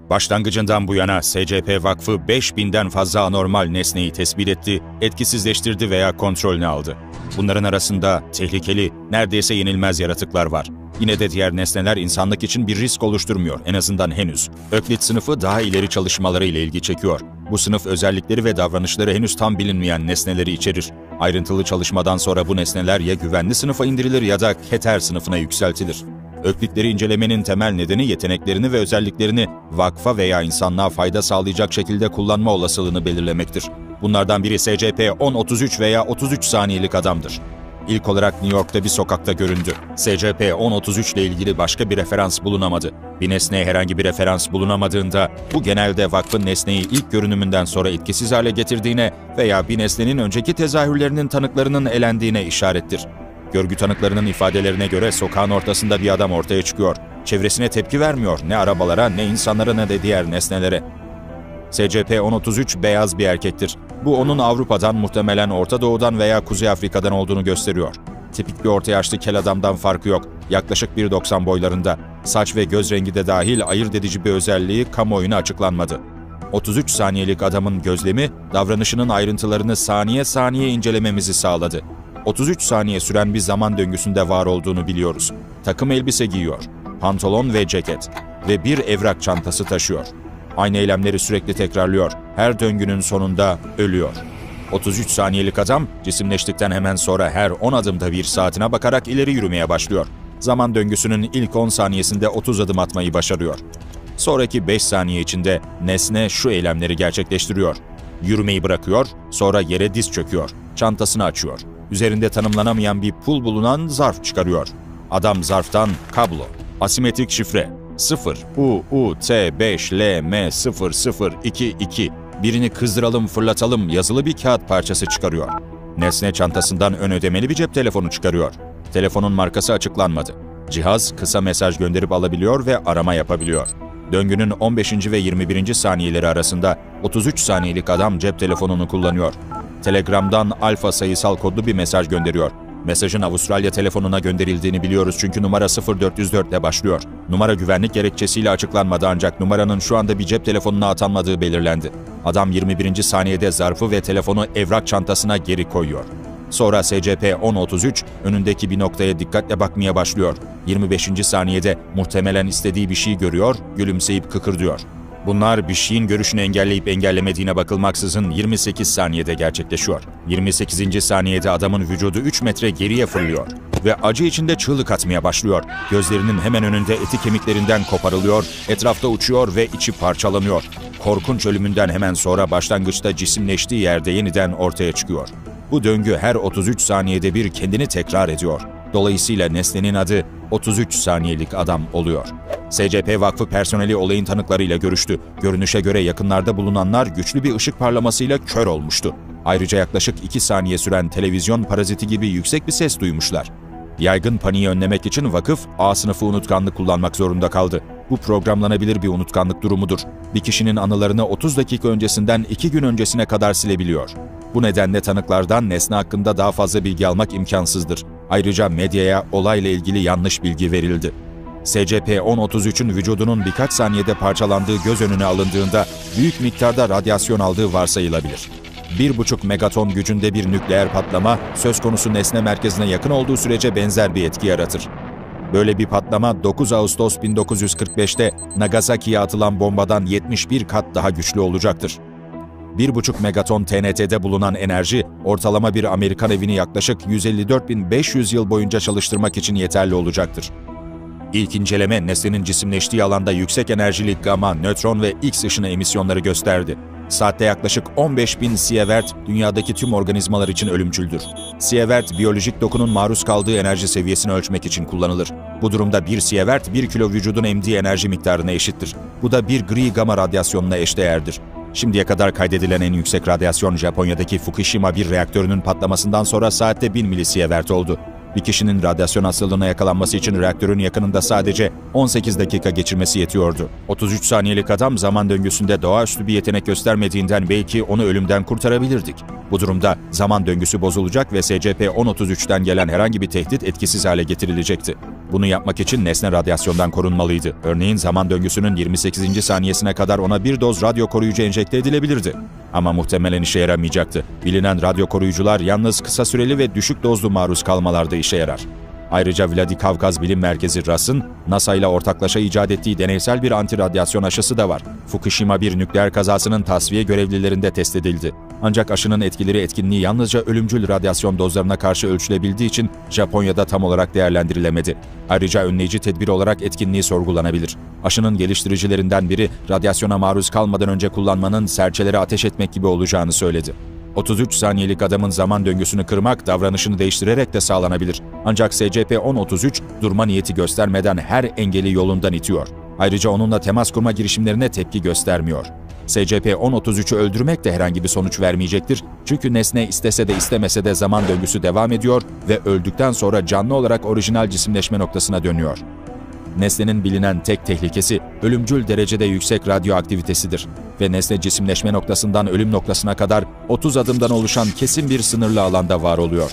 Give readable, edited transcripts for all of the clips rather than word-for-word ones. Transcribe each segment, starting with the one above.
Başlangıcından bu yana SCP Vakfı 5000'den fazla anormal nesneyi tespit etti, etkisizleştirdi veya kontrolünü aldı. Bunların arasında tehlikeli, neredeyse yenilmez yaratıklar var. Yine de diğer nesneler insanlık için bir risk oluşturmuyor, en azından henüz. Öklit sınıfı daha ileri çalışmaları ile ilgi çekiyor. Bu sınıf özellikleri ve davranışları henüz tam bilinmeyen nesneleri içerir. Ayrıntılı çalışmadan sonra bu nesneler ya güvenli sınıfa indirilir ya da Keter sınıfına yükseltilir. Öklitleri incelemenin temel nedeni yeteneklerini ve özelliklerini vakfa veya insanlığa fayda sağlayacak şekilde kullanma olasılığını belirlemektir. Bunlardan biri SCP-1033 veya 33 saniyelik adamdır. İlk olarak New York'ta bir sokakta göründü. SCP-1033 ile ilgili başka bir referans bulunamadı. Bir nesneye herhangi bir referans bulunamadığında, bu genelde vakfın nesneyi ilk görünümünden sonra etkisiz hale getirdiğine veya bir nesnenin önceki tezahürlerinin tanıklarının elendiğine işarettir. Görgü tanıklarının ifadelerine göre sokağın ortasında bir adam ortaya çıkıyor. Çevresine tepki vermiyor, ne arabalara, ne insanlara, ne de diğer nesnelere. SCP-1033 beyaz bir erkektir. Bu onun Avrupa'dan, muhtemelen Orta Doğu'dan veya Kuzey Afrika'dan olduğunu gösteriyor. Tipik bir orta yaşlı kel adamdan farkı yok. Yaklaşık 1.90 boylarında. Saç ve göz rengi de dahil ayırt edici bir özelliği kamuoyuna açıklanmadı. 33 saniyelik adamın gözlemi, davranışının ayrıntılarını saniye saniye incelememizi sağladı. 33 saniye süren bir zaman döngüsünde var olduğunu biliyoruz. Takım elbise giyiyor, pantolon ve ceket ve bir evrak çantası taşıyor. Aynı eylemleri sürekli tekrarlıyor. Her döngünün sonunda ölüyor. 33 saniyelik adam, cisimleştikten hemen sonra her 10 adımda bir saatine bakarak ileri yürümeye başlıyor. Zaman döngüsünün ilk 10 saniyesinde 30 adım atmayı başarıyor. Sonraki 5 saniye içinde nesne şu eylemleri gerçekleştiriyor. Yürümeyi bırakıyor, sonra yere diz çöküyor. Çantasını açıyor. Üzerinde tanımlanamayan bir pul bulunan zarf çıkarıyor. Adam zarftan kablo, asimetrik şifre, 0 UUT5 LM0022 birini kızdıralım fırlatalım yazılı bir kağıt parçası çıkarıyor. Nesne çantasından ön ödemeli bir cep telefonu çıkarıyor. Telefonun markası açıklanmadı. Cihaz kısa mesaj gönderip alabiliyor ve arama yapabiliyor. Döngünün 15. ve 21. saniyeleri arasında 33 saniyelik adam cep telefonunu kullanıyor. Telegram'dan alfa sayısal kodlu bir mesaj gönderiyor. Mesajın Avustralya telefonuna gönderildiğini biliyoruz çünkü numara 0404 ile başlıyor. Numara güvenlik gerekçesiyle açıklanmadı ancak numaranın şu anda bir cep telefonuna atanmadığı belirlendi. Adam 21. saniyede zarfı ve telefonu evrak çantasına geri koyuyor. Sonra SCP-1033 önündeki bir noktaya dikkatle bakmaya başlıyor. 25. saniyede muhtemelen istediği bir şey görüyor, gülümseyip kıkırdıyor. Bunlar bir şeyin görüşünü engelleyip engellemediğine bakılmaksızın 28 saniyede gerçekleşiyor. 28. saniyede adamın vücudu 3 metre geriye fırlıyor ve acı içinde çığlık atmaya başlıyor. Gözlerinin hemen önünde eti kemiklerinden koparılıyor, etrafta uçuyor ve içi parçalanıyor. Korkunç ölümünden hemen sonra başlangıçta cisimleştiği yerde yeniden ortaya çıkıyor. Bu döngü her 33 saniyede bir kendini tekrar ediyor. Dolayısıyla nesnenin adı 33 saniyelik adam oluyor. SCP Vakfı personeli olayın tanıklarıyla görüştü. Görünüşe göre yakınlarda bulunanlar güçlü bir ışık parlamasıyla kör olmuştu. Ayrıca yaklaşık 2 saniye süren televizyon paraziti gibi yüksek bir ses duymuşlar. Yaygın paniği önlemek için vakıf A sınıfı unutkanlık kullanmak zorunda kaldı. Bu programlanabilir bir unutkanlık durumudur. Bir kişinin anılarını 30 dakika öncesinden 2 gün öncesine kadar silebiliyor. Bu nedenle tanıklardan nesne hakkında daha fazla bilgi almak imkansızdır. Ayrıca medyaya olayla ilgili yanlış bilgi verildi. SCP-1033'ün vücudunun birkaç saniyede parçalandığı göz önüne alındığında büyük miktarda radyasyon aldığı varsayılabilir. 1,5 megaton gücünde bir nükleer patlama söz konusu nesne merkezine yakın olduğu sürece benzer bir etki yaratır. Böyle bir patlama 9 Ağustos 1945'te Nagasaki'ye atılan bombadan 71 kat daha güçlü olacaktır. 1,5 megaton TNT'de bulunan enerji, ortalama bir Amerikan evini yaklaşık 154.500 yıl boyunca çalıştırmak için yeterli olacaktır. İlk inceleme, nesnenin cisimleştiği alanda yüksek enerjili gamma, nötron ve X ışını emisyonları gösterdi. Saatte yaklaşık 15.000 sievert dünyadaki tüm organizmalar için ölümcüldür. Sievert, biyolojik dokunun maruz kaldığı enerji seviyesini ölçmek için kullanılır. Bu durumda 1 sievert, 1 kilo vücudun emdiği enerji miktarına eşittir. Bu da bir gri gamma radyasyonuna eşdeğerdir. Şimdiye kadar kaydedilen en yüksek radyasyon Japonya'daki Fukushima 1 reaktörünün patlamasından sonra saatte 1000 milisievert oldu. Bir kişinin radyasyon hastalığına yakalanması için reaktörün yakınında sadece 18 dakika geçirmesi yetiyordu. 33 saniyelik adam zaman döngüsünde doğaüstü bir yetenek göstermediğinden belki onu ölümden kurtarabilirdik. Bu durumda zaman döngüsü bozulacak ve SCP-1033'ten gelen herhangi bir tehdit etkisiz hale getirilecekti. Bunu yapmak için nesne radyasyondan korunmalıydı. Örneğin zaman döngüsünün 28. saniyesine kadar ona bir doz radyo koruyucu enjekte edilebilirdi. Ama muhtemelen işe yaramayacaktı. Bilinen radyo koruyucular yalnız kısa süreli ve düşük dozlu maruz kalmalarda işe yarar. Ayrıca Vladikavkaz Bilim Merkezi RAS'ın NASA ile ortaklaşa icat ettiği deneysel bir anti-radyasyon aşısı da var. Fukushima bir nükleer kazasının tasfiye görevlilerinde test edildi. Ancak aşının etkinliği yalnızca ölümcül radyasyon dozlarına karşı ölçülebildiği için Japonya'da tam olarak değerlendirilemedi. Ayrıca önleyici tedbir olarak etkinliği sorgulanabilir. Aşının geliştiricilerinden biri radyasyona maruz kalmadan önce kullanmanın serçelere ateş etmek gibi olacağını söyledi. 33 saniyelik adamın zaman döngüsünü kırmak davranışını değiştirerek de sağlanabilir. Ancak SCP-1033 durma niyeti göstermeden her engeli yolundan itiyor. Ayrıca onunla temas kurma girişimlerine tepki göstermiyor. SCP-1033'ü öldürmek de herhangi bir sonuç vermeyecektir. Çünkü nesne istese de istemese de zaman döngüsü devam ediyor ve öldükten sonra canlı olarak orijinal cisimleşme noktasına dönüyor. Nesnenin bilinen tek tehlikesi ölümcül derecede yüksek radyoaktivitesidir ve nesne cisimleşme noktasından ölüm noktasına kadar 30 adımdan oluşan kesin bir sınırlı alanda var oluyor.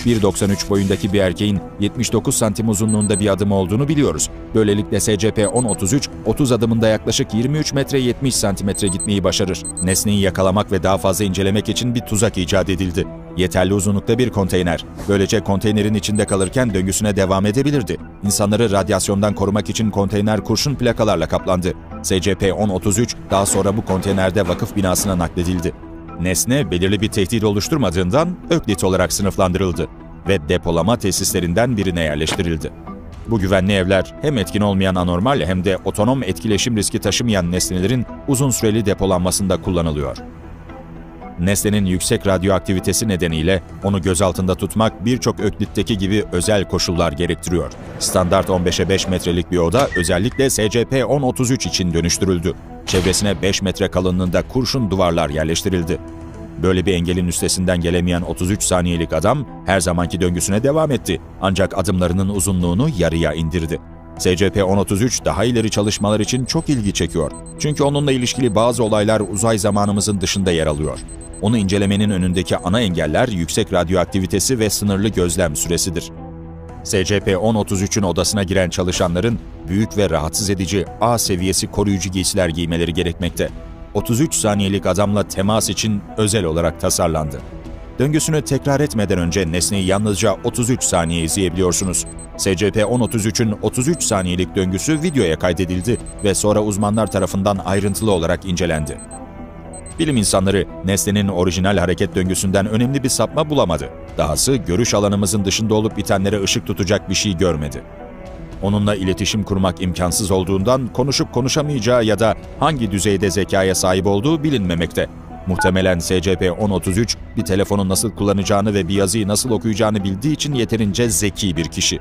1.93 boyundaki bir erkeğin 79 santim uzunluğunda bir adım olduğunu biliyoruz. Böylelikle SCP-1033 30 adımında yaklaşık 23 metre 70 santimetre gitmeyi başarır. Nesneyi yakalamak ve daha fazla incelemek için bir tuzak icat edildi. Yeterli uzunlukta bir konteyner. Böylece konteynerin içinde kalırken döngüsüne devam edebilirdi. İnsanları radyasyondan korumak için konteyner kurşun plakalarla kaplandı. SCP-1033 daha sonra bu konteynerde vakıf binasına nakledildi. Nesne belirli bir tehdit oluşturmadığından öklit olarak sınıflandırıldı ve depolama tesislerinden birine yerleştirildi. Bu güvenli evler hem etkin olmayan anormal hem de otonom etkileşim riski taşımayan nesnelerin uzun süreli depolanmasında kullanılıyor. Nesnenin yüksek radyoaktivitesi nedeniyle onu göz altında tutmak birçok öklitteki gibi özel koşullar gerektiriyor. Standart 15'e 5 metrelik bir oda özellikle SCP-1033 için dönüştürüldü. Çevresine 5 metre kalınlığında kurşun duvarlar yerleştirildi. Böyle bir engelin üstesinden gelemeyen 33 saniyelik adam her zamanki döngüsüne devam etti. Ancak adımlarının uzunluğunu yarıya indirdi. SCP-1033 daha ileri çalışmalar için çok ilgi çekiyor. Çünkü onunla ilişkili bazı olaylar uzay zamanımızın dışında yer alıyor. Onu incelemenin önündeki ana engeller yüksek radyoaktivitesi ve sınırlı gözlem süresidir. SCP-1033'ün odasına giren çalışanların büyük ve rahatsız edici A seviyesi koruyucu giysiler giymeleri gerekmekte. 33 saniyelik adamla temas için özel olarak tasarlandı. Döngüsünü tekrar etmeden önce nesneyi yalnızca 33 saniye izleyebiliyorsunuz. SCP-1033'ün 33 saniyelik döngüsü videoya kaydedildi ve sonra uzmanlar tarafından ayrıntılı olarak incelendi. Bilim insanları nesnenin orijinal hareket döngüsünden önemli bir sapma bulamadı. Dahası görüş alanımızın dışında olup bitenlere ışık tutacak bir şey görmedi. Onunla iletişim kurmak imkansız olduğundan konuşup konuşamayacağı ya da hangi düzeyde zekaya sahip olduğu bilinmemekte. Muhtemelen SCP-1033 bir telefonu nasıl kullanacağını ve bir yazıyı nasıl okuyacağını bildiği için yeterince zeki bir kişi.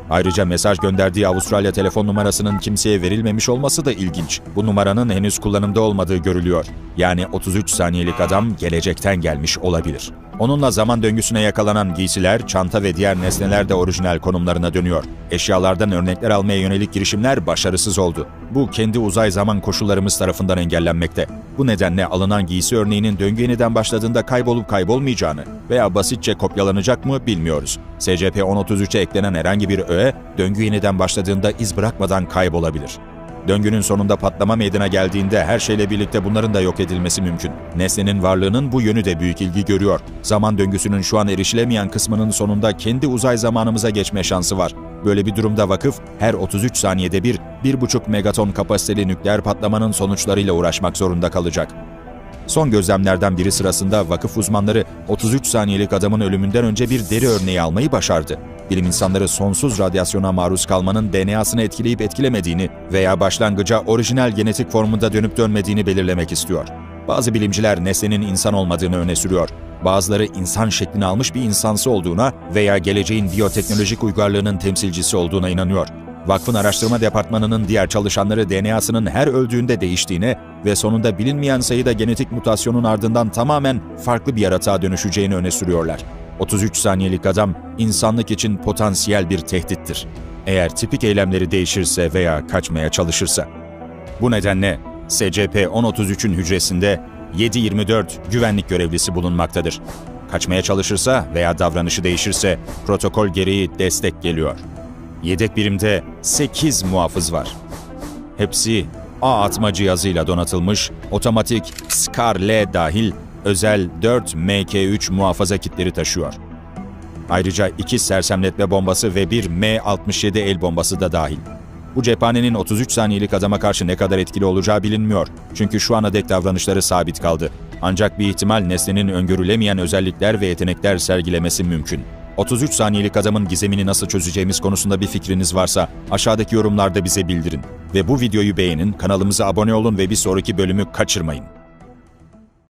Ayrıca mesaj gönderdiği Avustralya telefon numarasının kimseye verilmemiş olması da ilginç. Bu numaranın henüz kullanımda olmadığı görülüyor. Yani 33 saniyelik adam gelecekten gelmiş olabilir. Onunla zaman döngüsüne yakalanan giysiler, çanta ve diğer nesneler de orijinal konumlarına dönüyor. Eşyalardan örnekler almaya yönelik girişimler başarısız oldu. Bu kendi uzay zaman koşullarımız tarafından engellenmekte. Bu nedenle alınan giysi örneğinin döngü yeniden başladığında kaybolup kaybolmayacağını veya basitçe kopyalanacak mı bilmiyoruz. SCP-1033'e eklenen herhangi bir öğe, döngü yeniden başladığında iz bırakmadan kaybolabilir. Döngünün sonunda patlama meydana geldiğinde her şeyle birlikte bunların da yok edilmesi mümkün. Nesnenin varlığının bu yönü de büyük ilgi görüyor. Zaman döngüsünün şu an erişilemeyen kısmının sonunda kendi uzay zamanımıza geçme şansı var. Böyle bir durumda vakıf her 33 saniyede 1,5 megaton kapasiteli nükleer patlamanın sonuçlarıyla uğraşmak zorunda kalacak. Son gözlemlerden biri sırasında vakıf uzmanları 33 saniyelik adamın ölümünden önce bir deri örneği almayı başardı. Bilim insanları sonsuz radyasyona maruz kalmanın DNA'sını etkileyip etkilemediğini veya başlangıca orijinal genetik formunda dönüp dönmediğini belirlemek istiyor. Bazı bilimciler nesnenin insan olmadığını öne sürüyor. Bazıları insan şeklini almış bir insansı olduğuna veya geleceğin biyoteknolojik uygarlığının temsilcisi olduğuna inanıyor. Vakfın araştırma departmanının diğer çalışanları DNA'sının her öldüğünde değiştiğine ve sonunda bilinmeyen sayıda genetik mutasyonun ardından tamamen farklı bir yaratığa dönüşeceğini öne sürüyorlar. 33 saniyelik adam insanlık için potansiyel bir tehdittir. Eğer tipik eylemleri değişirse veya kaçmaya çalışırsa. Bu nedenle SCP-1033'ün hücresinde 7/24 güvenlik görevlisi bulunmaktadır. Kaçmaya çalışırsa veya davranışı değişirse protokol gereği destek geliyor. Yedek birimde 8 muhafız var. Hepsi ağ atma cihazıyla donatılmış, otomatik SCAR-L dahil özel 4 MK3 muhafaza kitleri taşıyor. Ayrıca 2 sersemletme bombası ve 1 M67 el bombası da dahil. Bu cephanenin 33 saniyelik adama karşı ne kadar etkili olacağı bilinmiyor. Çünkü şu ana dek davranışları sabit kaldı. Ancak bir ihtimal nesnenin öngörülemeyen özellikler ve yetenekler sergilemesi mümkün. 33 saniyelik adamın gizemini nasıl çözeceğimiz konusunda bir fikriniz varsa aşağıdaki yorumlarda bize bildirin. Ve bu videoyu beğenin, kanalımıza abone olun ve bir sonraki bölümü kaçırmayın.